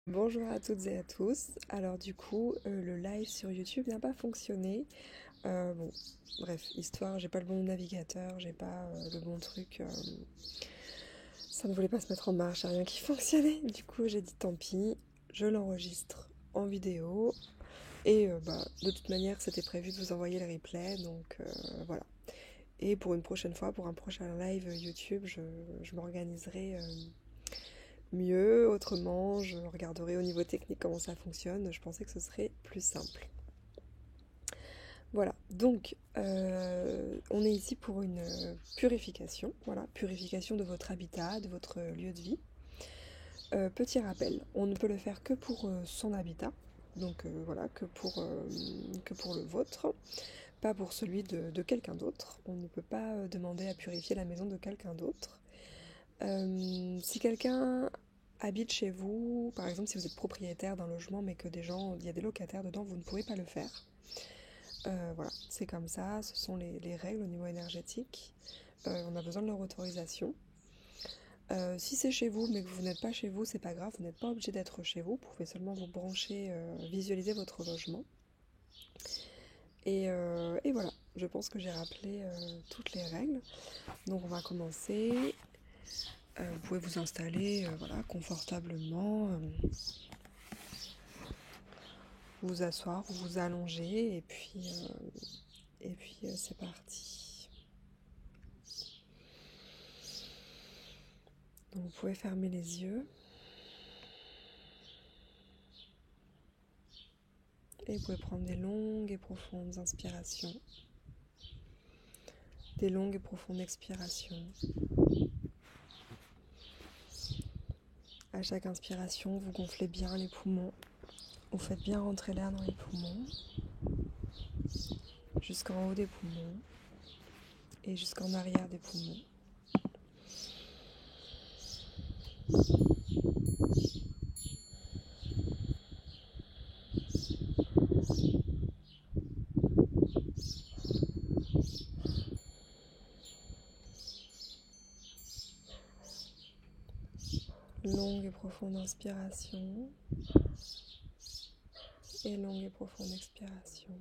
Bonjour à toutes et à tous. Alors du coup, le live sur YouTube n'a pas fonctionné. Bon, bref, histoire, j'ai pas le bon navigateur, j'ai pas le bon truc. Ça ne voulait pas se mettre en marche, y a rien qui fonctionnait. Du coup, j'ai dit tant pis, je l'enregistre en vidéo. Et de toute manière, c'était prévu de vous envoyer le replay, donc voilà. Et pour une prochaine fois, pour un prochain live YouTube, je m'organiserai mieux, autrement, je regarderai au niveau technique comment ça fonctionne, je pensais que ce serait plus simple. Voilà, donc on est ici pour une purification, voilà, purification de votre habitat, de votre lieu de vie. Petit rappel, on ne peut le faire que pour son habitat, donc voilà, que pour le vôtre, pas pour celui de quelqu'un d'autre. On ne peut pas demander à purifier la maison de quelqu'un d'autre. Si quelqu'un habite chez vous, par exemple si vous êtes propriétaire d'un logement mais que il y a des locataires dedans, vous ne pourrez pas le faire. Voilà, c'est comme ça, ce sont les règles au niveau énergétique. On a besoin de leur autorisation. Si c'est chez vous mais que vous n'êtes pas chez vous, c'est pas grave, vous n'êtes pas obligé d'être chez vous, vous pouvez seulement vous brancher, visualiser votre logement. Et voilà, je pense que j'ai rappelé toutes les règles. Donc on va commencer. Vous pouvez vous installer voilà, confortablement, vous asseoir ou vous allonger et puis c'est parti. Donc vous pouvez fermer les yeux et vous pouvez prendre des longues et profondes inspirations, des longues et profondes expirations. À chaque inspiration, vous gonflez bien les poumons, vous faites bien rentrer l'air dans les poumons, jusqu'en haut des poumons et jusqu'en arrière des poumons. Longue et profonde inspiration et longue et profonde expiration.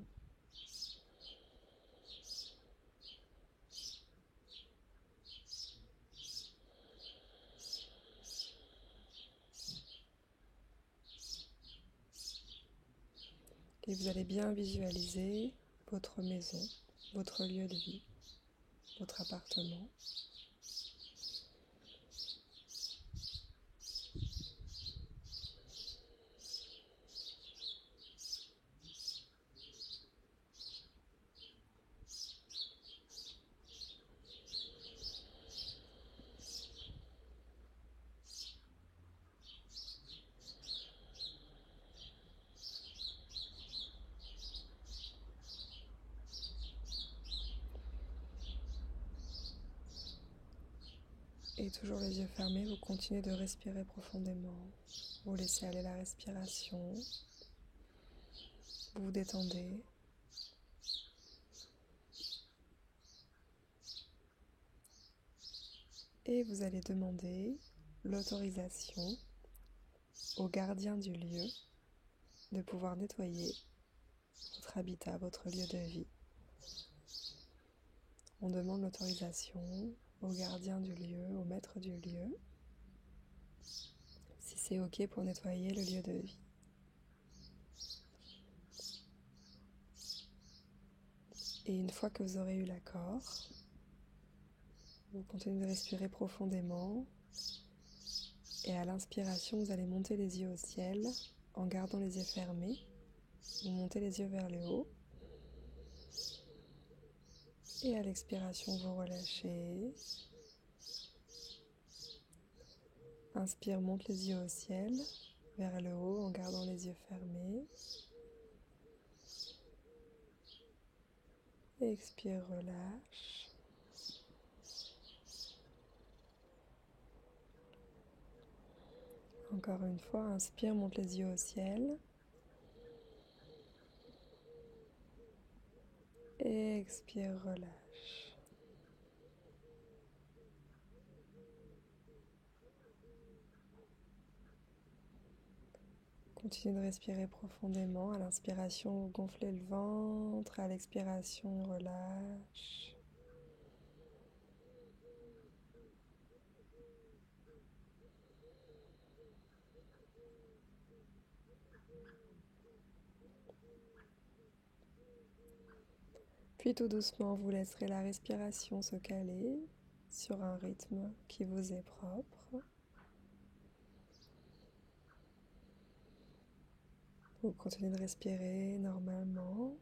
Et vous allez bien visualiser votre maison, votre lieu de vie, votre appartement. Et toujours les yeux fermés, vous continuez de respirer profondément. Vous laissez aller la respiration. Vous vous détendez. Et vous allez demander l'autorisation au gardien du lieu de pouvoir nettoyer votre habitat, votre lieu de vie. On demande l'autorisation au gardien du lieu, au maître du lieu, si c'est OK pour nettoyer le lieu de vie. Et une fois que vous aurez eu l'accord, vous continuez de respirer profondément. Et à l'inspiration, vous allez monter les yeux au ciel en gardant les yeux fermés. Vous montez les yeux vers le haut. Et à l'expiration, vous relâchez. Inspire, monte les yeux au ciel, vers le haut en gardant les yeux fermés. Expire, relâche. Encore une fois, inspire, monte les yeux au ciel. Expire, relâche. Continuez de respirer profondément. À l'inspiration, vous gonflez le ventre. À l'expiration, on relâche. Puis tout doucement, vous laisserez la respiration se caler sur un rythme qui vous est propre. Vous continuez de respirer normalement,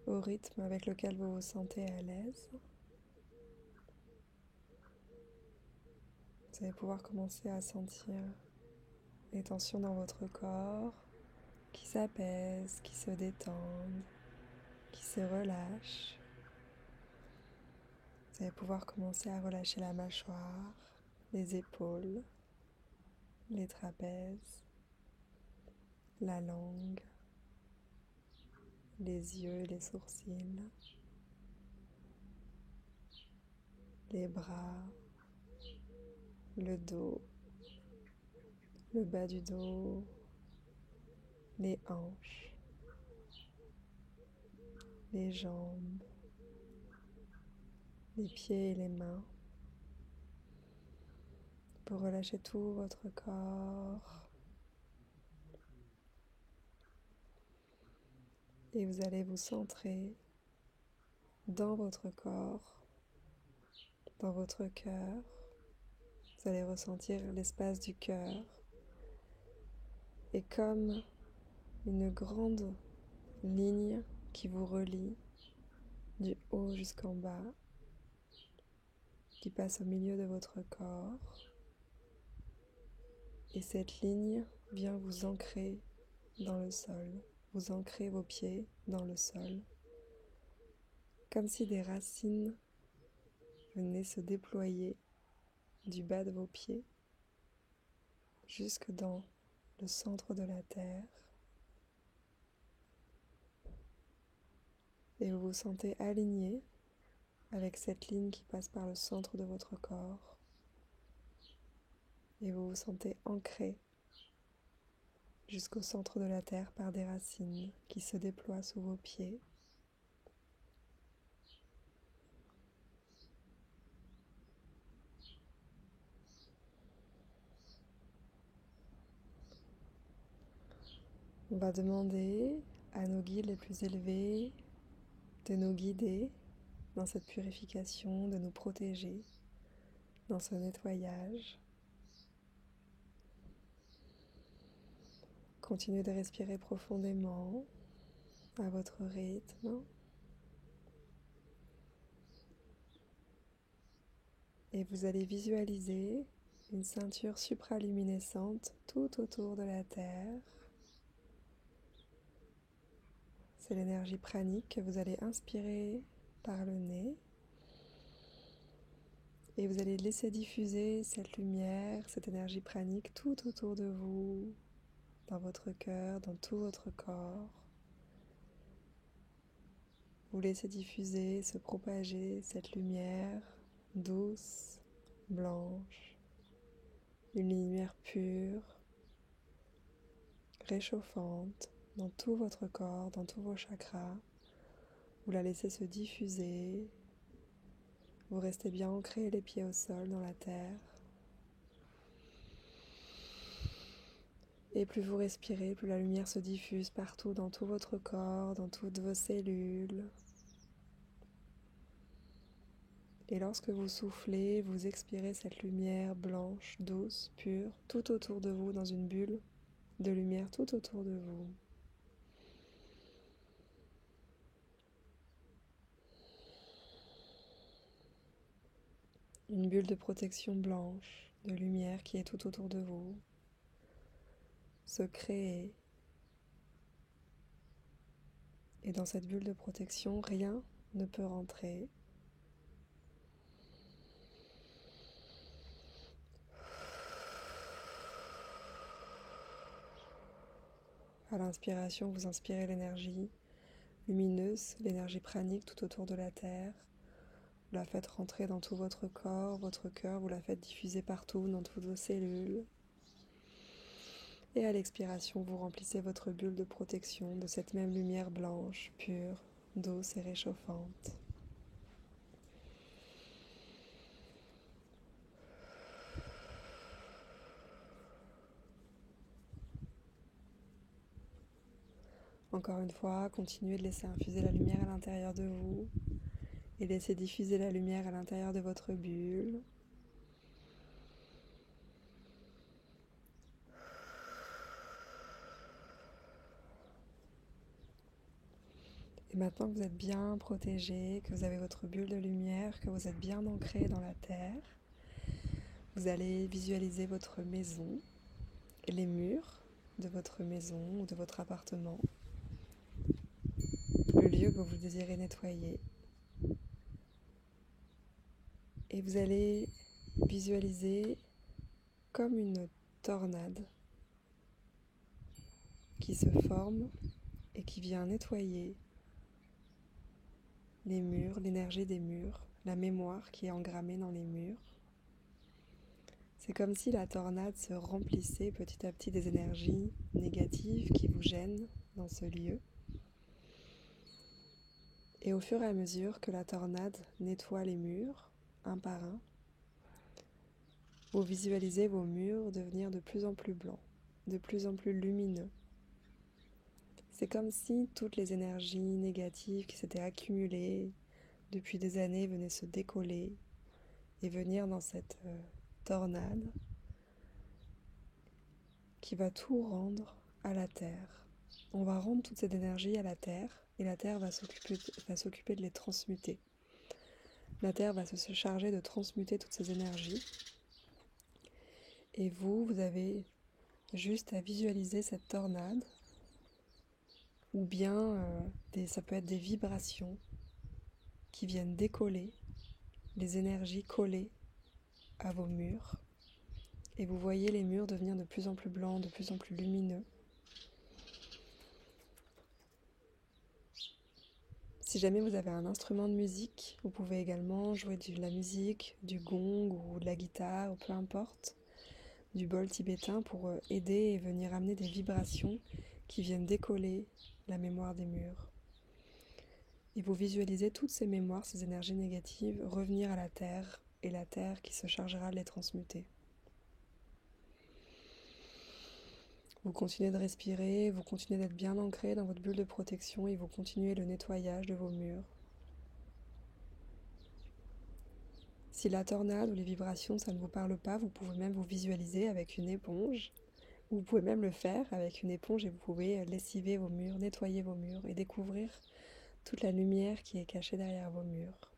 au rythme avec lequel vous vous sentez à l'aise. Vous allez pouvoir commencer à sentir les tensions dans votre corps qui s'apaisent, qui se détendent, qui se relâchent. Vous allez pouvoir commencer à relâcher la mâchoire, les épaules, les trapèzes, la langue, les yeux, les sourcils, les bras, le dos, le bas du dos, les hanches, les jambes, les pieds et les mains. Pour relâcher tout votre corps. Et vous allez vous centrer dans votre corps, dans votre cœur. Vous allez ressentir l'espace du cœur. Et comme une grande ligne qui vous relie du haut jusqu'en bas, qui passe au milieu de votre corps. Et cette ligne vient vous ancrer dans le sol. Vous ancrez vos pieds dans le sol. Comme si des racines venaient se déployer du bas de vos pieds jusque dans le centre de la terre. Et vous vous sentez aligné avec cette ligne qui passe par le centre de votre corps. Et vous vous sentez ancré jusqu'au centre de la terre par des racines qui se déploient sous vos pieds. On va demander à nos guides les plus élevés de nous guider dans cette purification, de nous protéger dans ce nettoyage. Continuez de respirer profondément à votre rythme. Et vous allez visualiser une ceinture supraluminescente tout autour de la Terre. C'est l'énergie pranique que vous allez inspirer par le nez. Et vous allez laisser diffuser cette lumière, cette énergie pranique tout autour de vous, dans votre cœur, dans tout votre corps. Vous laissez diffuser, se propager cette lumière douce, blanche, une lumière pure, réchauffante dans tout votre corps, dans tous vos chakras. Vous la laissez se diffuser. Vous restez bien ancré les pieds au sol dans la terre. Et plus vous respirez, plus la lumière se diffuse partout dans tout votre corps, dans toutes vos cellules. Et lorsque vous soufflez, vous expirez cette lumière blanche, douce, pure, tout autour de vous, dans une bulle de lumière tout autour de vous. Une bulle de protection blanche, de lumière qui est tout autour de vous, se crée. Et dans cette bulle de protection, rien ne peut rentrer. À l'inspiration, vous inspirez l'énergie lumineuse, l'énergie pranique tout autour de la Terre. Vous la faites rentrer dans tout votre corps, votre cœur, vous la faites diffuser partout, dans toutes vos cellules. Et à l'expiration, vous remplissez votre bulle de protection de cette même lumière blanche, pure, douce et réchauffante. Encore une fois, continuez de laisser infuser la lumière à l'intérieur de vous et laissez diffuser la lumière à l'intérieur de votre bulle. Et maintenant que vous êtes bien protégé, que vous avez votre bulle de lumière, que vous êtes bien ancré dans la terre, vous allez visualiser votre maison et les murs de votre maison ou de votre appartement, le lieu que vous désirez nettoyer. Et vous allez visualiser comme une tornade qui se forme et qui vient nettoyer les murs, l'énergie des murs, la mémoire qui est engrammée dans les murs. C'est comme si la tornade se remplissait petit à petit des énergies négatives qui vous gênent dans ce lieu. Et au fur et à mesure que la tornade nettoie les murs, un par un, vous visualisez vos murs devenir de plus en plus blancs, de plus en plus lumineux. C'est comme si toutes les énergies négatives qui s'étaient accumulées depuis des années venaient se décoller et venir dans cette tornade qui va tout rendre à la terre. On va rendre toute cette énergie à la terre et la terre va s'occuper de les transmuter. La terre va se charger de transmuter toutes ces énergies et vous avez juste à visualiser cette tornade ou bien ça peut être des vibrations qui viennent décoller, les énergies collées à vos murs. Et vous voyez les murs devenir de plus en plus blancs, de plus en plus lumineux. Si jamais vous avez un instrument de musique, vous pouvez également jouer de la musique, du gong ou de la guitare, ou peu importe, du bol tibétain pour aider et venir amener des vibrations qui viennent décoller la mémoire des murs. Et vous visualisez toutes ces mémoires, ces énergies négatives revenir à la terre et la terre qui se chargera de les transmuter. Vous continuez de respirer, vous continuez d'être bien ancré dans votre bulle de protection et vous continuez le nettoyage de vos murs. Si la tornade ou les vibrations, ça ne vous parle pas, vous pouvez même vous visualiser avec une éponge. Vous pouvez même le faire avec une éponge et vous pouvez lessiver vos murs, nettoyer vos murs et découvrir toute la lumière qui est cachée derrière vos murs.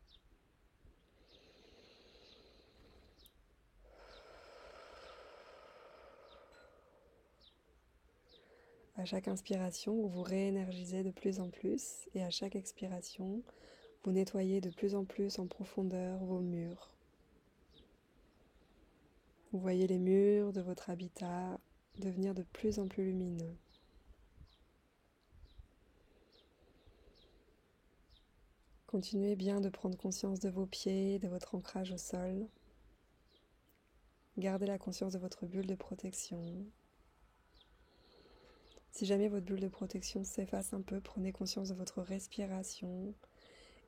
À chaque inspiration, vous vous réénergisez de plus en plus et à chaque expiration, vous nettoyez de plus en plus en profondeur vos murs. Vous voyez les murs de votre habitat devenir de plus en plus lumineux. Continuez bien de prendre conscience de vos pieds, de votre ancrage au sol. Gardez la conscience de votre bulle de protection. Si jamais votre bulle de protection s'efface un peu, prenez conscience de votre respiration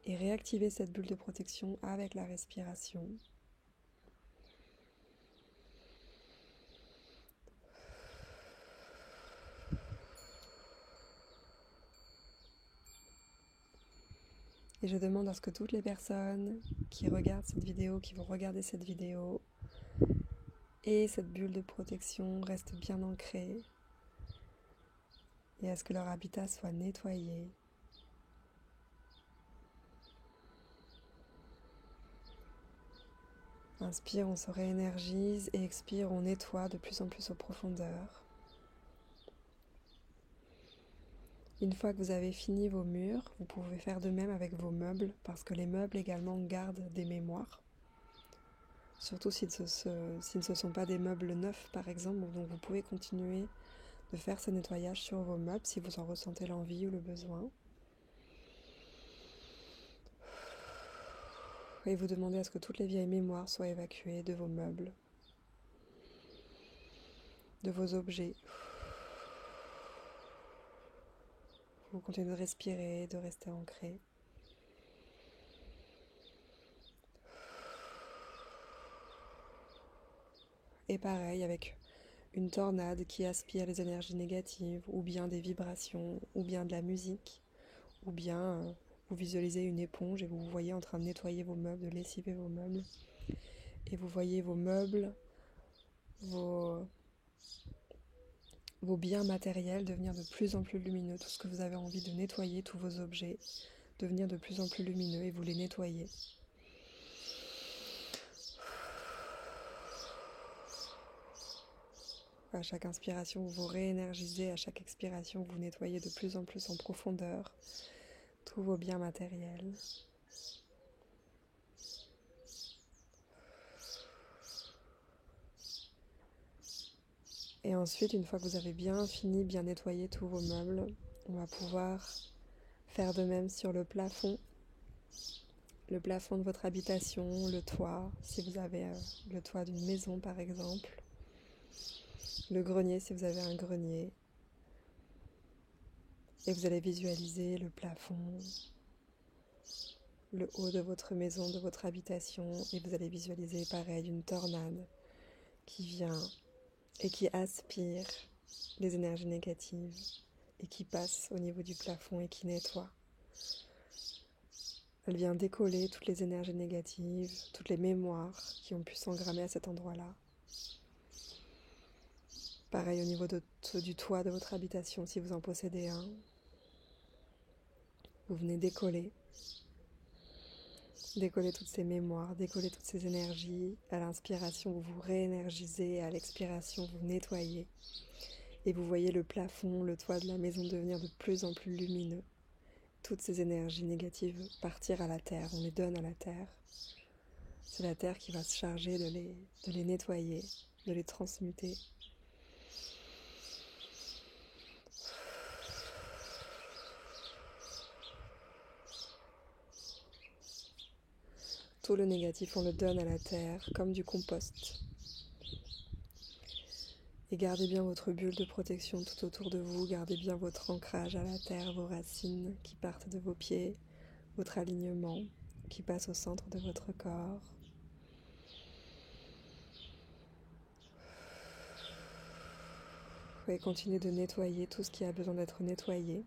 et réactivez cette bulle de protection avec la respiration. Et je demande à ce que toutes les personnes qui regardent cette vidéo, qui vont regarder cette vidéo, et cette bulle de protection reste bien ancrée et à ce que leur habitat soit nettoyé. Inspire, on se réénergise et expire, on nettoie de plus en plus aux profondeurs. Une fois que vous avez fini vos murs, vous pouvez faire de même avec vos meubles parce que les meubles également gardent des mémoires. Surtout s'ils ne se sont pas des meubles neufs par exemple, donc vous pouvez continuer de faire ce nettoyage sur vos meubles si vous en ressentez l'envie ou le besoin. Et vous demandez à ce que toutes les vieilles mémoires soient évacuées de vos meubles, de vos objets. Vous continuez de respirer, de rester ancré. Et pareil avec une tornade qui aspire les énergies négatives, ou bien des vibrations, ou bien de la musique, ou bien vous visualisez une éponge et vous vous voyez en train de nettoyer vos meubles, de lessiver vos meubles. Et vous voyez vos meubles, vos biens matériels devenir de plus en plus lumineux. Tout ce que vous avez envie de nettoyer, tous vos objets, devenir de plus en plus lumineux et vous les nettoyez. À chaque inspiration, vous vous réénergisez. À chaque expiration, vous nettoyez de plus en plus en profondeur tous vos biens matériels. Et ensuite, une fois que vous avez bien fini, bien nettoyé tous vos meubles, on va pouvoir faire de même sur le plafond de votre habitation, le toit, si vous avez le toit d'une maison par exemple, le grenier si vous avez un grenier. Et vous allez visualiser le plafond, le haut de votre maison, de votre habitation, et vous allez visualiser pareil une tornade qui vient et qui aspire les énergies négatives et qui passe au niveau du plafond et qui nettoie. Elle vient décoller toutes les énergies négatives, toutes les mémoires qui ont pu s'engrammer à cet endroit-là. Pareil au niveau du toit de votre habitation, si vous en possédez un. Vous venez décoller toutes ces mémoires, décoller toutes ces énergies. À l'inspiration, vous vous réénergisez, à l'expiration, vous nettoyez. Et vous voyez le plafond, le toit de la maison devenir de plus en plus lumineux. Toutes ces énergies négatives partir à la terre, on les donne à la terre. C'est la terre qui va se charger de les nettoyer, de les transmuter. Tout le négatif, on le donne à la terre, comme du compost. Et gardez bien votre bulle de protection tout autour de vous, gardez bien votre ancrage à la terre, vos racines qui partent de vos pieds, votre alignement qui passe au centre de votre corps. Vous pouvez continuer de nettoyer tout ce qui a besoin d'être nettoyé.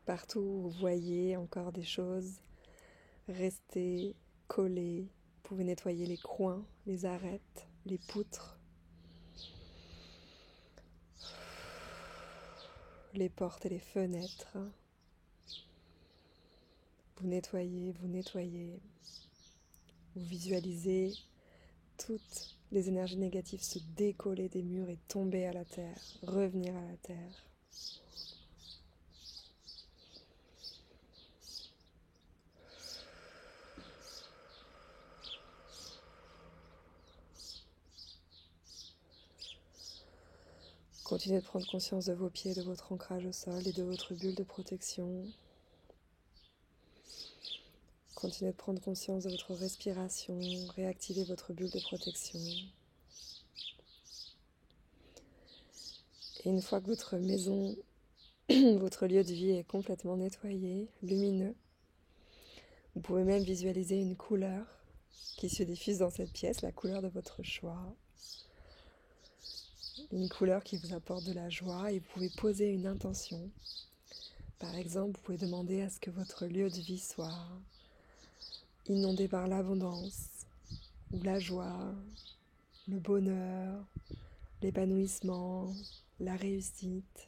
Partout où vous voyez encore des choses, restez collés. Vous pouvez nettoyer les coins, les arêtes, les poutres, les portes et les fenêtres. Vous nettoyez, vous visualisez toutes les énergies négatives se décoller des murs et tomber à la terre, revenir à la terre. Continuez de prendre conscience de vos pieds, de votre ancrage au sol et de votre bulle de protection. Continuez de prendre conscience de votre respiration, réactivez votre bulle de protection. Et une fois que votre maison, votre lieu de vie est complètement nettoyé, lumineux, vous pouvez même visualiser une couleur qui se diffuse dans cette pièce, la couleur de votre choix. Une couleur qui vous apporte de la joie et vous pouvez poser une intention. Par exemple, vous pouvez demander à ce que votre lieu de vie soit inondé par l'abondance, ou la joie, le bonheur, l'épanouissement, la réussite.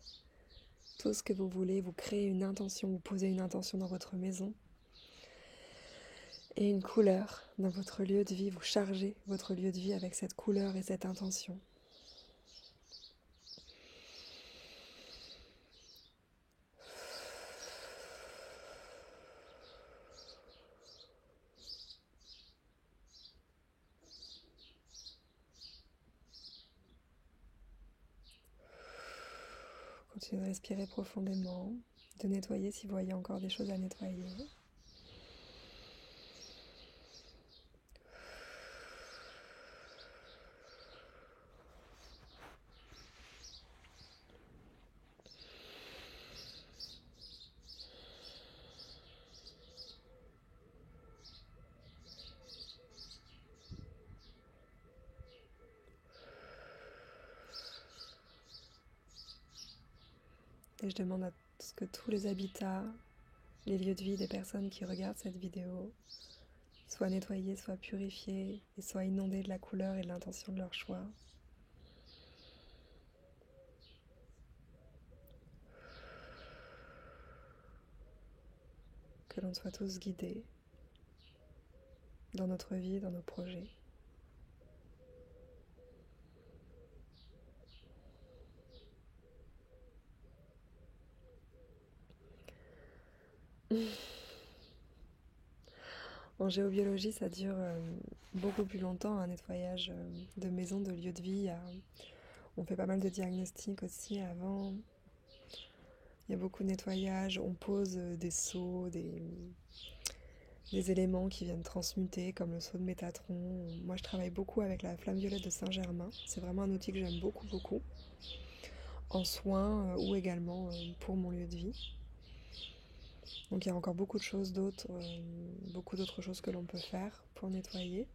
Tout ce que vous voulez, vous créez une intention, vous posez une intention dans votre maison. Et une couleur dans votre lieu de vie, vous chargez votre lieu de vie avec cette couleur et cette intention. Continuez de respirer profondément, de nettoyer si vous voyez encore des choses à nettoyer. Et je demande à ce que tous les habitats, les lieux de vie des personnes qui regardent cette vidéo soient nettoyés, soient purifiés et soient inondés de la couleur et de l'intention de leur choix. Que l'on soit tous guidés dans notre vie, dans nos projets. En géobiologie, ça dure beaucoup plus longtemps, un nettoyage de maison, de lieu de vie. On fait pas mal de diagnostics aussi avant. Il y a beaucoup de nettoyage. On pose des seaux, des éléments qui viennent transmuter, comme le seau de Métatron. Moi, je travaille beaucoup avec la flamme violette de Saint-Germain. C'est vraiment un outil que j'aime beaucoup, beaucoup. En soins ou également pour mon lieu de vie. Donc il y a encore beaucoup de choses d'autres, beaucoup d'autres choses que l'on peut faire pour nettoyer.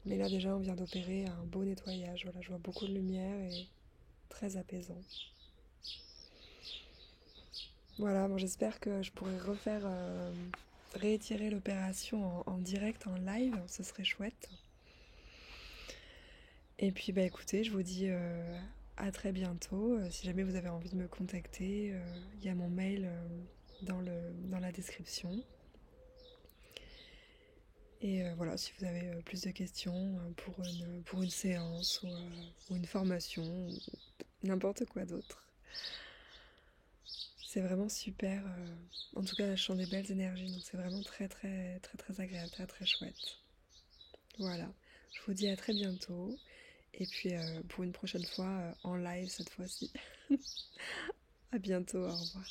Mais là déjà on vient d'opérer un beau nettoyage, voilà, je vois beaucoup de lumière et très apaisant. Voilà, bon, j'espère que je pourrai réitérer l'opération en direct, en live, ce serait chouette. Et puis bah écoutez, je vous dis à très bientôt. Si jamais vous avez envie de me contacter, il y a mon mail dans la description. Et voilà, si vous avez plus de questions pour une séance ou une formation, ou n'importe quoi d'autre. C'est vraiment super. En tout cas, je sens des belles énergies, donc c'est vraiment très très très très agréable, très très chouette. Voilà, je vous dis à très bientôt. Et puis pour une prochaine fois, en live cette fois-ci. À bientôt, au revoir.